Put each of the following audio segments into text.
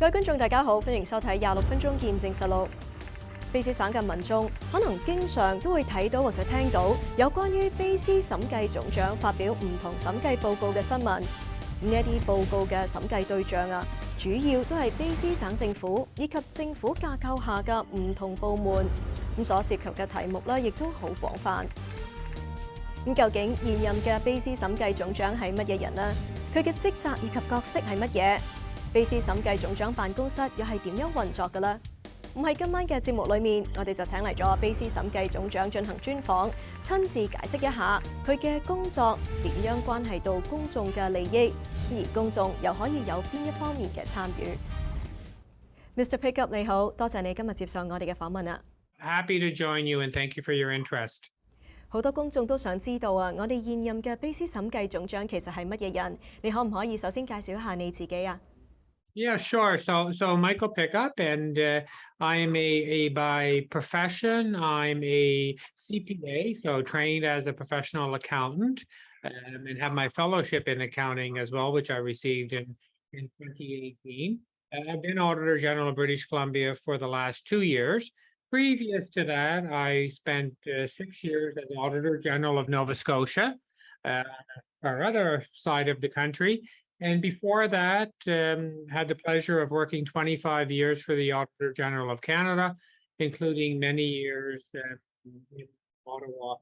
各位觀眾大家好，歡迎收睇26分鐘見證實錄。卑詩省嘅民眾可能經常都會睇到或者聽到有關於卑詩審計總長發表唔同審計報告嘅新聞。呢一啲報告嘅審計對象主要都係卑詩省政府以及政府架構下嘅唔同部門，所涉及嘅題目亦都好廣泛。究竟現任嘅卑詩審計總長係乜嘢人呢？佢嘅職責以及角色係乜嘢？卑詩審計總長辦公室又係點樣運作嘅呢？喺今晚嘅節目裏面，我哋就請嚟咗卑詩審計總長進行專訪，親自解釋一下佢嘅工作點樣關係到公眾嘅利益，而公眾又可以有邊一方面嘅參與。Mr. Pickup 你好，多謝你今日接受我哋嘅訪問啊。Happy to join you and thank you for your interest. 好多公眾都想知道我哋現任嘅卑詩審計總長其實係乜嘢人？你可唔可以首先介紹一下你自己啊？ Yeah, sure. So Michael Pickup, and I am by profession, I'm a CPA, so trained as a professional accountant, and have my fellowship in accounting as well, which I received in 2018. I've been Auditor General of British Columbia for the last 2 years. Previous to that, I spent 6 years as Auditor General of Nova Scotia, our other side of the country. And before that, had the pleasure of working 25 years for the Auditor General of Canada, including many years in Ottawa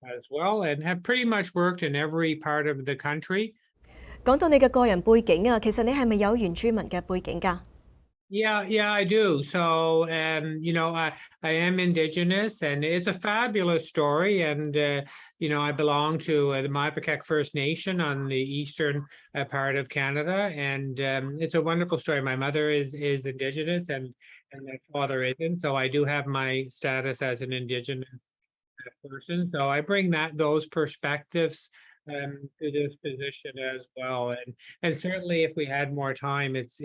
as well, and have pretty much worked in every part of the country. 講到你嘅個人背景其實你係咪有原住民嘅背景㗎？ Yeah, I do. So, I am Indigenous, and it's a fabulous story. And, I belong to the Maipakek First Nation on the eastern part of Canada. And it's a wonderful story. My mother is Indigenous and my father isn't. So I do have my status as an Indigenous person. So I bring those perspectives to this position as well. And certainly if we had more time, it's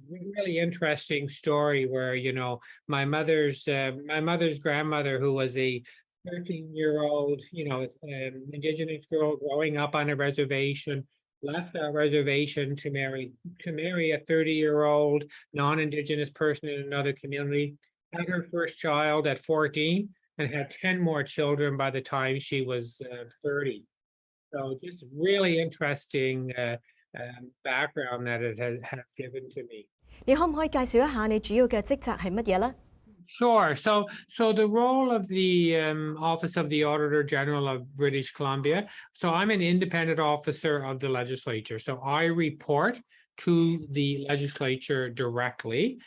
really interesting story where my mother's grandmother, who was a 13-year-old Indigenous girl growing up on a reservation, left that reservation to marry a 30-year-old non-Indigenous person in another community, had her first child at 14 and had 10 more children by the time she was 30. So just really interesting background that it has given to me. 你可唔可以介紹一下你主要嘅職責係乜嘢呢？ Sure. So the role of the Office of the Auditor General of British Columbia. So I'm an independent officer of the legislature. So I report to the legislature directly.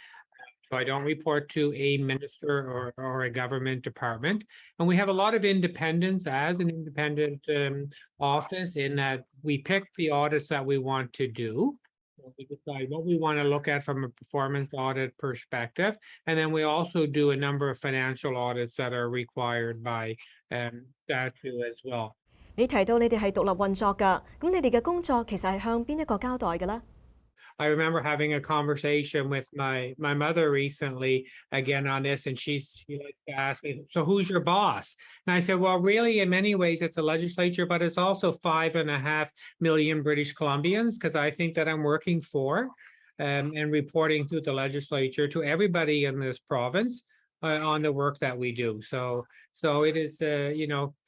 So I don't report to a minister or a government department. And we have a lot of independence as an independent office in that we pick the audits that we want to do. So we decide what we want to look at from a performance audit perspective. And then we also do a number of financial audits that are required by statute as well. 你提到你哋係獨立運作㗎，咁你哋嘅工作其實係向邊一個交代嘅呢？ I remember having a conversation with my mother recently again on this, and she likes to ask me, so who's your boss? And I said, well, really, in many ways, it's the legislature, but it's also 5.5 million British Columbians, because I think that I'm working for and reporting through the legislature to everybody in this province on the work that we do. So it is,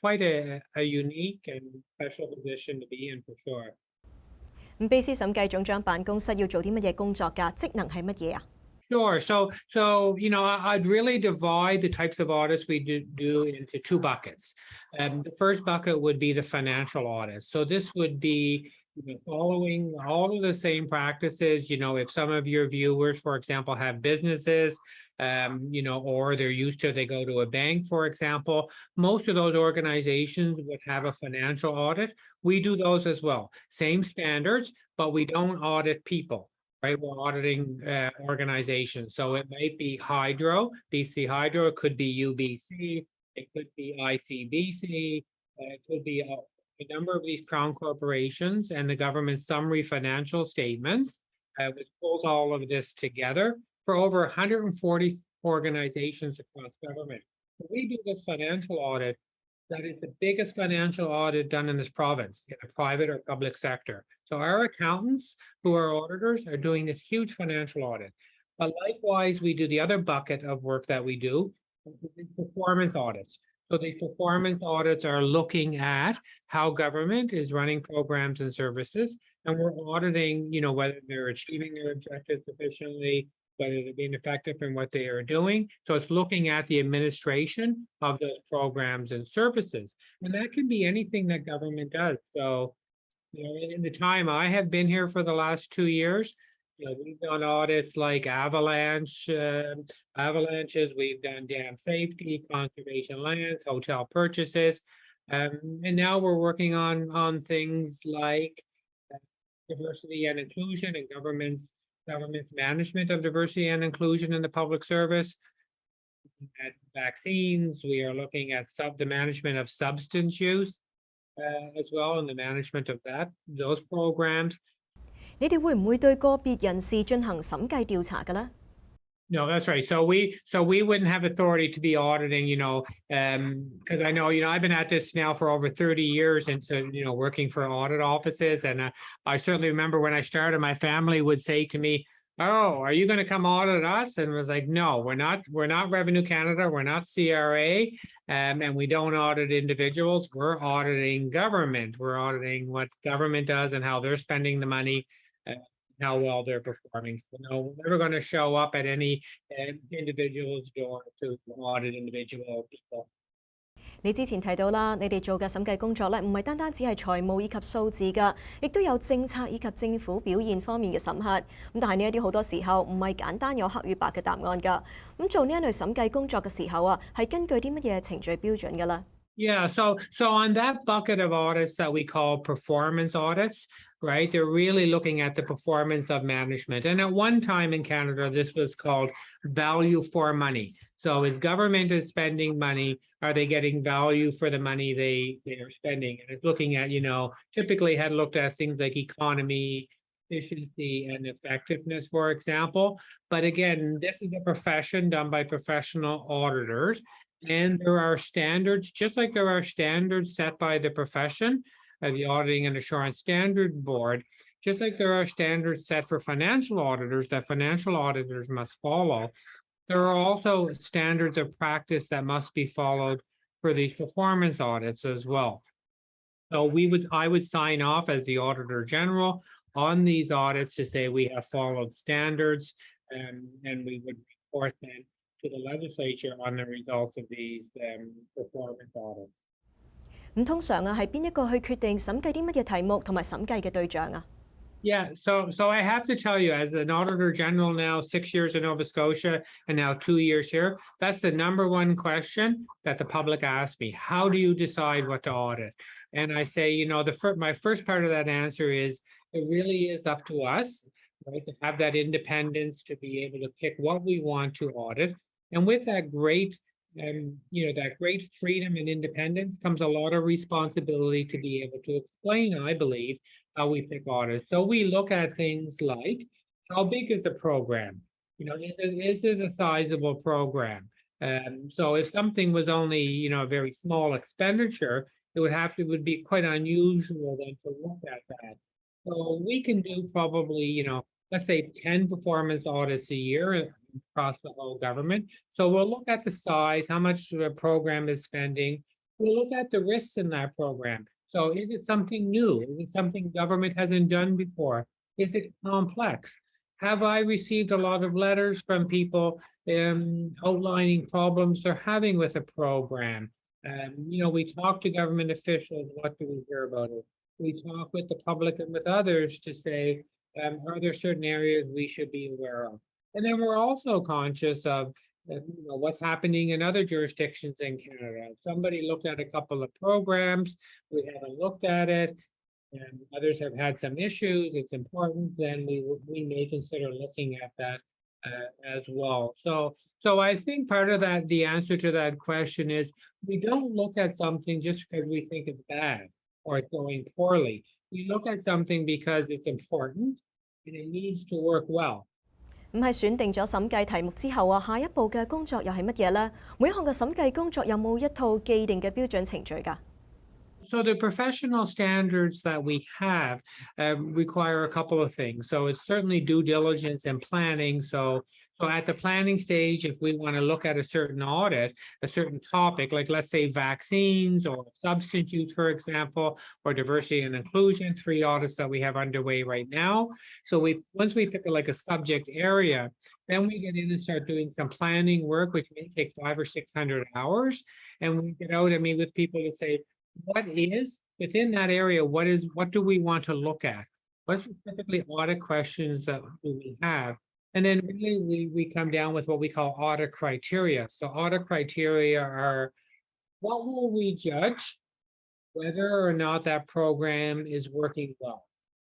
quite a unique and special position to be in for sure. 卑詩審計總長辦公室要做啲乜嘢工作㗎？職能係乜嘢啊？ Sure. So I'd really divide the types of audits we do into 2 buckets. The first bucket would be the financial audits. So this would be following all of the same practices. If some of your viewers, for example, have businesses, or they go to a bank, for example, most of those organizations would have a financial audit. We do those as well. Same standards, but we don't audit people, right? We're auditing organizations. So it might be Hydro, BC Hydro, it could be UBC, it could be ICBC, it could be a number of these crown corporations and the government summary financial statements, which pulls all of this together for over 140 organizations across government. We do this financial audit that is the biggest financial audit done in this province, in the private or public sector. So our accountants, who are auditors, are doing this huge financial audit. But likewise, we do the other bucket of work that we do, performance audits. So the performance audits are looking at how government is running programs and services, and we're auditing, whether they're achieving their objectives sufficiently, whether they're being effective in what they are doing. So it's looking at the administration of those programs and services. And that can be anything that government does. So, in the time I have been here for the last 2 years, we've done audits like avalanches, we've done dam safety, conservation lands, hotel purchases. And now we're working on things like diversity and inclusion and government's management of diversity and inclusion in the public service. At vaccines, we are looking at the management of substance use as well, and the management of those programs. 你哋會唔會對個別人士進行審計調查嘅呢？ No, that's right. So we wouldn't have authority to be auditing, because I know, I've been at this now for over 30 years and so, working for audit offices. And I certainly remember when I started, my family would say to me, "Oh, are you going to come audit us?" And I was like, "No, we're not Revenue Canada. We're not CRA. And we don't audit individuals. We're auditing government. We're auditing what government does and how they're spending the money. How well they're performing. So no, we're never going to show up at any individual's door to audit individual people." 你之前提到啦，你哋做嘅審計工作咧，唔係單只係財務以及數字㗎，亦都有政策以及政府表現方面嘅審核。咁但係呢一啲好多時候唔係簡單有黑與白嘅答案㗎。咁做呢一類審計工作嘅時候啊，係根據啲乜嘢程序標準㗎啦？ Yeah, so on that bucket of audits that we call performance audits, right? They're really looking at the performance of management. And at one time in Canada, this was called value for money. So as government is spending money, are they getting value for the money they are spending? And it's looking at, typically had looked at things like economy, efficiency, and effectiveness, for example. But again, this is a profession done by professional auditors. And there are standards, just like there are standards set by the profession, the Auditing and Assurance Standard Board, just like there are standards set for financial auditors that financial auditors must follow. There are also standards of practice that must be followed for the performance audits as well. So I would sign off as the Auditor General on these audits to say we have followed standards, and we would report then to the legislature on the results of these performance audits. 咁通常啊，係邊一個去決定審計啲乜嘢題目同埋審計嘅對象啊？ Yeah, so I have to tell you, as an Auditor General now, 6 years in Nova Scotia and now 2 years here, that's the number one question that the public asks me. How do you decide what to audit? And I say, my first part of that answer is it really is up to us, right, to have that independence to be able to pick what we want to audit. And with that great freedom and independence comes a lot of responsibility to be able to explain, I believe, how we pick audits. So we look at things like, how big is the program? Is this a sizable program? So if something was only, a very small expenditure, it would be quite unusual then to look at that. So we can do probably, let's say 10 performance audits a year across the whole government. So we'll look at the size, how much the program is spending. We'll look at the risks in that program. So is it something new? Is it something government hasn't done before? Is it complex? Have I received a lot of letters from people outlining problems they're having with a program? We talk to government officials. What do we hear about it? We talk with the public and with others to say, are there certain areas we should be aware of? And then we're also conscious of what's happening in other jurisdictions in Canada. Somebody looked at a couple of programs, we haven't looked at it, and others have had some issues. It's important, then we may consider looking at that as well. So I think part of that, the answer to that question is, we don't look at something just because we think it's bad or it's going poorly. We look at something because it's important and it needs to work well. 咁喺選定咗審計題目之後啊，下一步嘅工作又係乜嘢呢？每一項嘅審計工作有冇一套既定嘅標準程序㗎？ So the professional standards that we have require a couple of things. So it's certainly due diligence and planning. So at the planning stage, if we want to look at a certain audit, a certain topic, like let's say vaccines or substance use, for example, or diversity and inclusion, 3 audits that we have underway right now. So once we pick like a subject area, then we get in and start doing some planning work, which may take 500 or 600 hours. And we get out and meet with people to say, what is within that area? What do we want to look at? What specifically audit questions that do we have? And then really we come down with what we call audit criteria. So audit criteria are what will we judge whether or not that program is working well?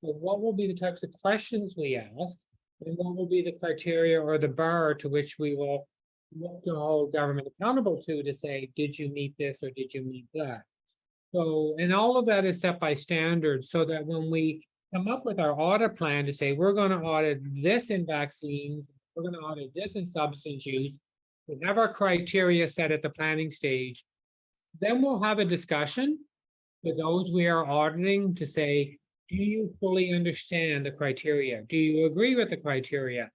So what will be the types of questions we ask? And what will be the criteria or the bar to which we will look to hold government accountable to say, did you meet this or did you meet that? So, and all of that is set by standards so that when we come up with our audit plan to say, we're going to audit this in vaccines, we're going to audit this in substance use, we have our criteria set at the planning stage, then we'll have a discussion with those we are auditing to say, do you fully understand the criteria? Do you agree with the criteria?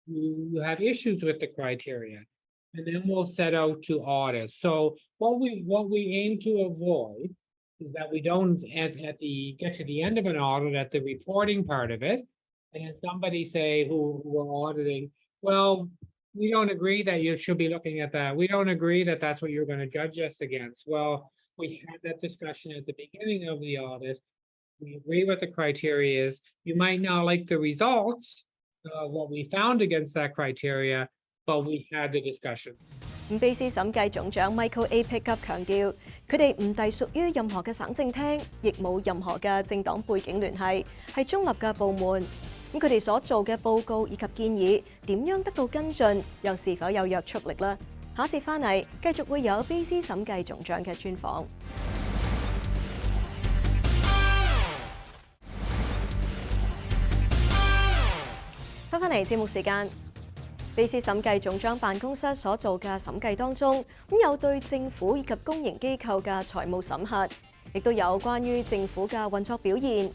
Do you have issues with the criteria? And then we'll set out to audit. So what we aim to avoid is that we don't get to the end of an audit at the reporting part of it, and somebody say who we're auditing, well, we don't agree that you should be looking at that. We don't agree that that's what you're going to judge us against. Well, we had that discussion at the beginning of the audit. We agree what the criteria is. You might not like the results of what we found against that criteria, but we had the discussion. 卑詩審計總長 Michael A. Pickup 強調，佢哋唔隸屬於任何嘅省政廳，亦冇任何嘅政黨背景聯繫，係中立嘅部門。咁佢哋所做嘅報告以及建議點樣得到跟進，又是否有約束力呢？下一節翻嚟繼續會有卑詩審計總長嘅專訪。翻嚟節目時間。卑詩審計總長辦公室所做嘅審計當中，有對政府以及公營機構嘅財務審核，亦都有關於政府嘅運作表現。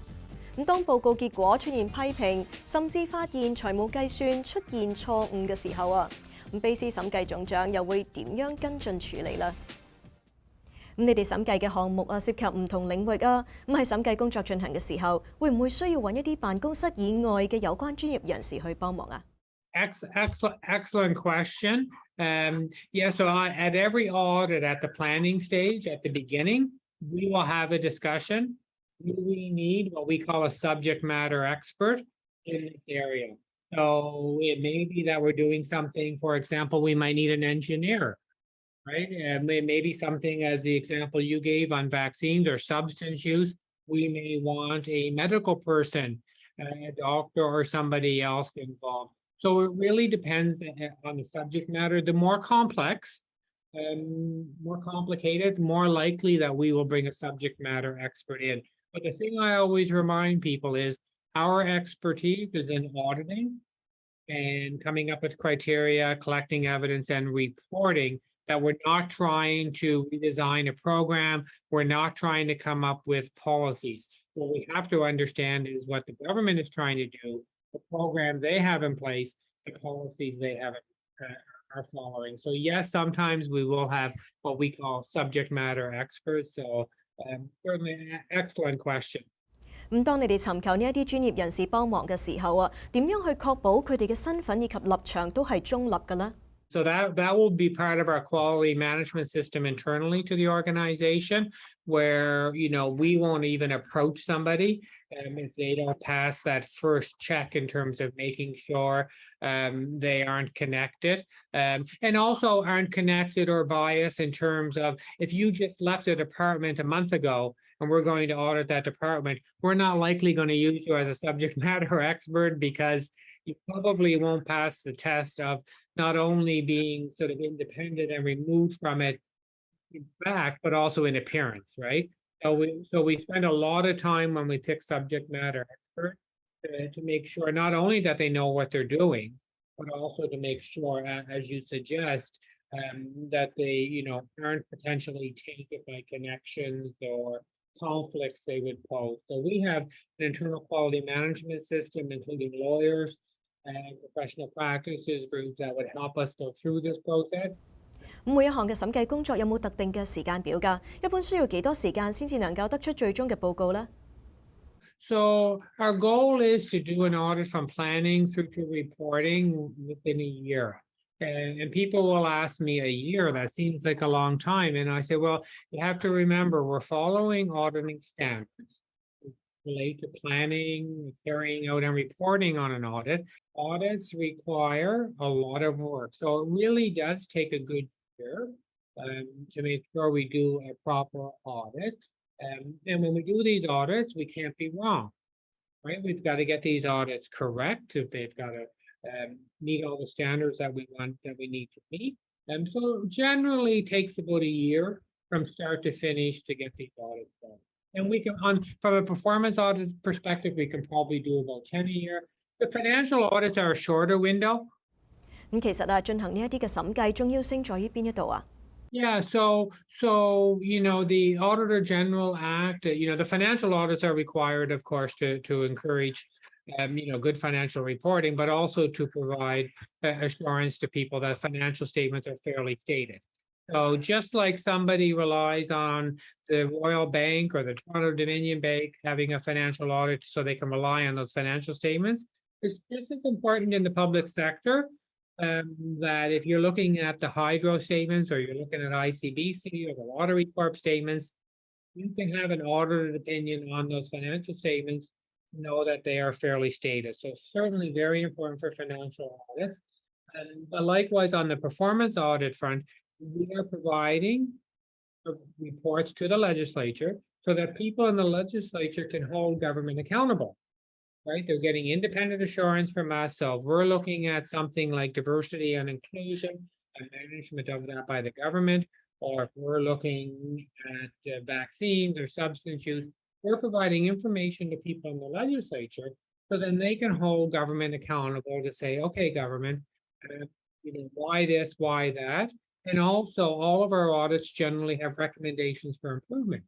當報告結果出現批評，甚至發現財務計算出現錯誤嘅時候啊，卑詩審計總長又會點樣跟進處理呢？你哋審計嘅項目啊，涉及唔同領域啊，喺審計工作進行嘅時候，會唔會需要揾一啲辦公室以外嘅有關專業人士去幫忙啊？ Excellent question. Yeah, so at every audit at the planning stage, at the beginning, we will have a discussion. Do we need what we call a subject matter expert in this area? So it may be that we're doing something, for example, we might need an engineer, right? Maybe something as the example you gave on vaccines or substance use, we may want a medical person, a doctor or somebody else involved. So it really depends on the subject matter. The more complex and more complicated, more likely that we will bring a subject matter expert in. But the thing I always remind people is our expertise is in auditing and coming up with criteria, collecting evidence, and reporting. That we're not trying to redesign a program. We're not trying to come up with policies. What we have to understand is what the government is trying to do, the program they have in place, the policies they have are following. So yes, sometimes we will have what we call subject matter experts. So certainly an excellent question. 當你哋尋求呢一啲專業人士幫忙嘅時候啊，點樣去確保佢哋嘅身份以及立場都係中立嘅呢？ So that will be part of our quality management system internally to the organization, where we won't even approach somebody if they don't pass that first check in terms of making sure they aren't connected, and also aren't connected or biased in terms of if you just left a department a month ago and we're going to audit that department, we're not likely going to use you as a subject matter expert because you probably won't pass the test of not only being sort of independent and removed from it in fact, but also in appearance, right? So we spend a lot of time when we pick subject matter experts to make sure not only that they know what they're doing, but also to make sure, as you suggest, that they, aren't potentially tainted by connections or conflicts they would pose. So we have an internal quality management system, including lawyers and professional practices groups that would help us go through this process. 每一項嘅審計工作有冇特定嘅時間表㗎？一般需要幾多時間先至能夠得出最終嘅報告呢？ So our goal is to do an audit from planning through to reporting within a year. And people will ask me, a year, that seems like a long time. And I say, well, you have to remember, we're following auditing standards relate to planning, carrying out and reporting on an audit. Audits require a lot of work. So it really does take a good year to make sure we do a proper audit. And when we do these audits, we can't be wrong, right? We've got to get these audits correct. If they've got to meet all the standards that we want, that we need to meet. And so generally takes about a year from start to finish to get these audits done. And we can, from a performance audit perspective, we can probably do about 10 a year. The financial audits are a shorter window. 咁其實進行呢一啲嘅審計重要性在於邊一度啊？ Yeah, so the Auditor General Act, the financial audits are required, of course, to encourage good financial reporting, but also to provide assurance to people that financial statements are fairly stated. So just like somebody relies on the Royal Bank or the Toronto Dominion Bank having a financial audit so they can rely on those financial statements, it's just as important in the public sector that if you're looking at the hydro statements or you're looking at ICBC or the Lottery Corp statements, you can have an audited opinion on those financial statements, know that they are fairly stated. So certainly very important for financial audits. But likewise, on the performance audit front, we are providing reports to the legislature so that people in the legislature can hold government accountable, right? They're getting independent assurance from us. So if we're looking at something like diversity and inclusion and management of that by the government, or if we're looking at vaccines or substance use, we're providing information to people in the legislature so then they can hold government accountable to say, okay, government, why this, why that? And also all of our audits generally have recommendations for improvement.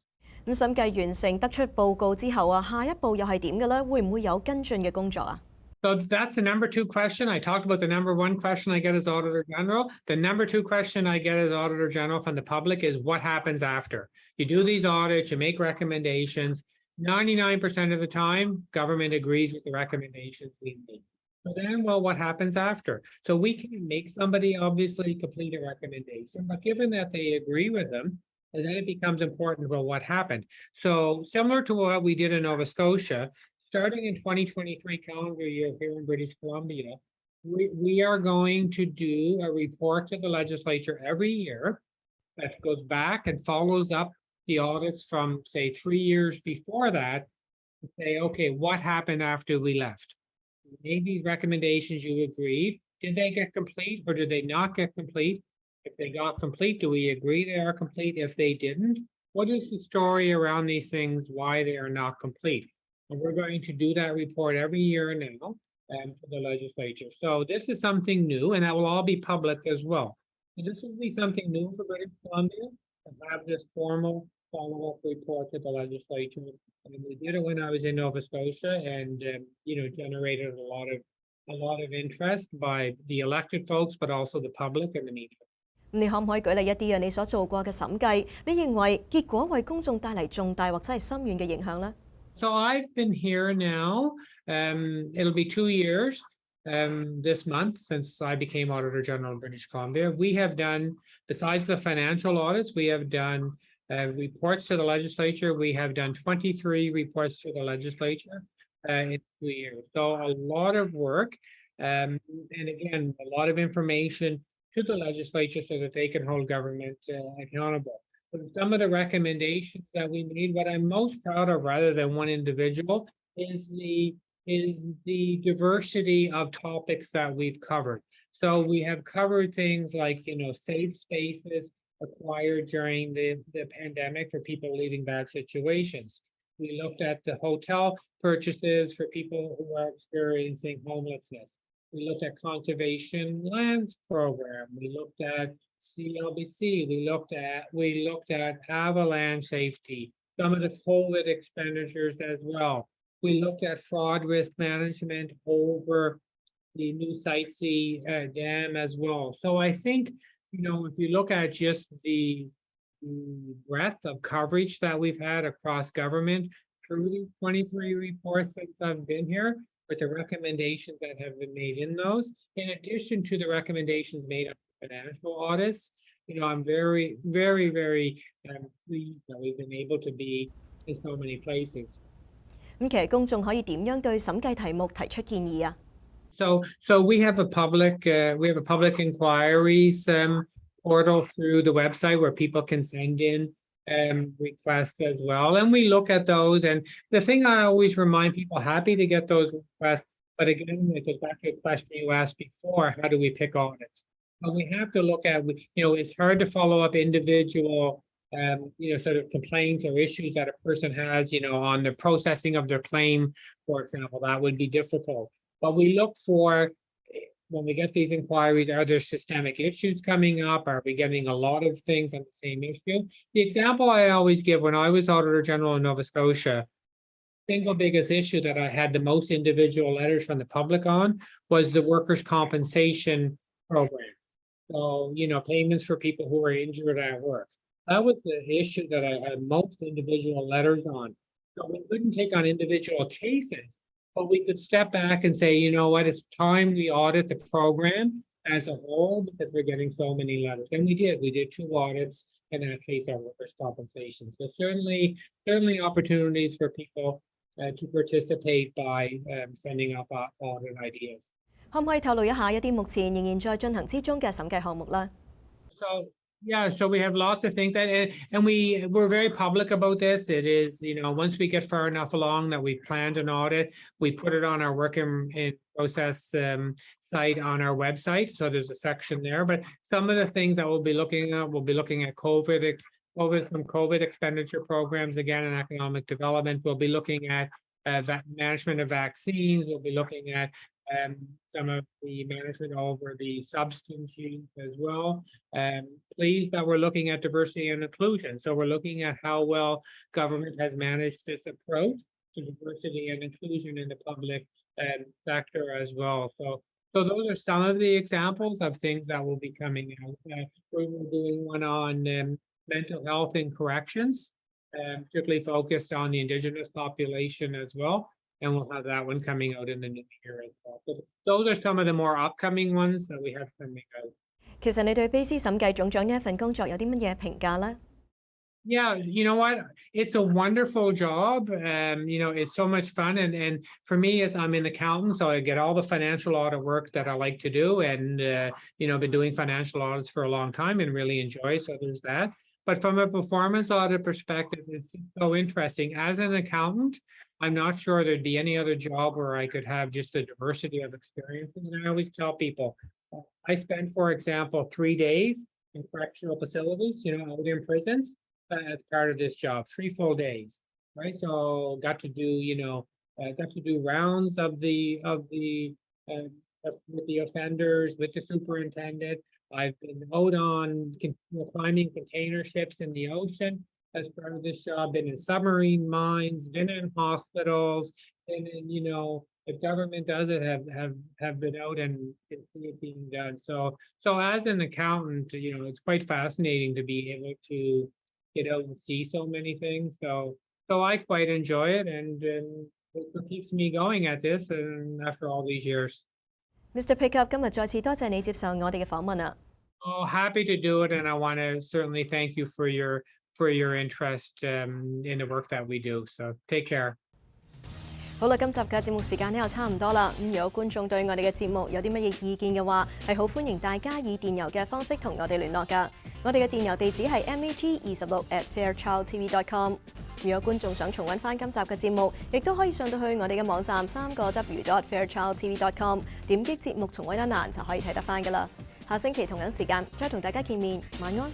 咁審計完成得出報告之後啊，下一步又係點嘅咧？會唔會有跟進嘅工作啊？ So that's the number 2 question. I talked about the number 1 question I get as Auditor General. The number 2 question I get as Auditor General from the public is what happens after? You do these audits, you make recommendations. 99% of the time, government agrees with the recommendations we make. So then, well, what happens after? So we can make somebody obviously complete a recommendation, but given that they agree with them, and then it becomes important about what happened. So similar to what we did in Nova Scotia, starting in 2023 calendar year here in British Columbia, we are going to do a report to the legislature every year that goes back and follows up the audits from, say, 3 years before that, to say, okay, what happened after we left? We made these recommendations, you agreed. Did they get complete or did they not get complete? If they got complete, do we agree they are complete? If they didn't, what is the story around these things, why they are not complete? And we're going to do that report every year now to the legislature. So this is something new, and that will all be public as well. And this will be something new for British Columbia, to have this formal follow-up report to the legislature. And we did it when I was in Nova Scotia, and generated a lot of interest by the elected folks, but also the public and the media. 你可唔可以舉例一啲你所做過嘅審計？你認為結果為公眾帶嚟重大或者係深遠嘅影響呢？ So I've been here now. It'll be 2 years this month since I became Auditor General of British Columbia. We have done, besides the financial audits, we have done reports to the legislature. We have done 23 reports to the legislature in 2 years. So a lot of work, and again, a lot of information to the legislature so that they can hold government accountable. But some of the recommendations that we made, what I'm most proud of, rather than one individual, is the diversity of topics that we've covered. So we have covered things like, safe spaces acquired during the pandemic for people leaving bad situations. We looked at the hotel purchases for people who are experiencing homelessness. We looked at conservation lands program. We looked at CLBC. We looked at avalanche safety, some of the COVID expenditures as well. We looked at fraud risk management over the new Site C dam as well. So I think, if you look at just the breadth of coverage that we've had across government through the 23 reports since I've been here, with the recommendations that have been made in those, in addition to the recommendations made on financial audits, I'm very, very, very pleased that we've been able to be in so many places. 咁其實公眾可以點樣對審計題目提出建議啊？ So we have a public inquiries portal through the website where people can send in requests as well, and we look at those. And the thing I always remind people, happy to get those requests, but again, it goes back to a question you asked before: how do we pick audits? But we have to look at, it's hard to follow up individual sort of complaints or issues that a person has, on the processing of their claim, for example. That would be difficult. But we look for, when we get these inquiries, are there systemic issues coming up? Are we getting a lot of things on the same issue? The example I always give, when I was Auditor General in Nova Scotia, single biggest issue that I had the most individual letters from the public on was the workers' compensation program. So, payments for people who are injured at work. That was the issue that I had most individual letters on. So we couldn't take on individual cases, but we could step back and say, you know what, it's time we audit the program as a whole because we're getting so many letters. And we did 2 audits in that case on workers' compensation. So certainly opportunities for people to participate by sending up audit ideas. 可唔可以透露一下一啲目前仍然在進行之中嘅審計項目咧？ So we have lots of things, and we're very public about this. It is, once we get far enough along that we planned an audit, we put it on our work in process site on our website. So there's a section there. But some of the things that we'll be looking at COVID expenditure programs, again, in economic development. We'll be looking at management of vaccines. We'll be looking at some of the management over the substance use as well. Pleased that we're looking at diversity and inclusion. So we're looking at how well government has managed this approach to diversity and inclusion in the public sector as well. So those are some of the examples of things that will be coming out. We're doing one on mental health in corrections, particularly focused on the Indigenous population as well. And we'll have that one coming out in the new year as well. So those are some of the more upcoming ones that we have coming out. 其實你對卑詩審計總長呢一份工作有啲乜嘢評價呢？ Yeah, you know what? It's a wonderful job. It's so much fun. And for me, I'm an accountant, so I get all the financial audit work that I like to do. And, been doing financial audits for a long time and really enjoy. So there's that. But from a performance audit perspective, it's so interesting. As an accountant, I'm not sure there'd be any other job where I could have just the diversity of experiences. And I always tell people, I spent, for example, 3 days in correctional facilities, out in prisons as part of this job, 3 full days, right? So got to do rounds with the offenders, with the superintendent. I've been out on climbing container ships in the ocean as part of this job, been in submarine mines, been in hospitals, and if government does it, have been out and can see it being done. So as an accountant, it's quite fascinating to be able to get out and see so many things. So I quite enjoy it, and it keeps me going at this, and after all these years. Mr. Pickup， 今日再次多謝你接受我哋嘅訪問啊！ Oh, happy to do it, and I want to certainly thank you for your interest in the work that we do. So take care. 好啦，今集嘅節目時間又差唔多啦。咁如果觀眾對我哋嘅節目有啲乜嘢意見嘅話，係好歡迎大家以電郵嘅方式同我哋聯絡㗎。我哋嘅電郵地址係 mag26@fairchildtv.com。如果觀眾想重溫翻今集嘅節目，亦都可以上到去我哋嘅網站3w.fairchildtv.com， 點擊節目重溫一欄就可以睇得翻㗎啦。下星期同樣時間再同大家見面，晚安。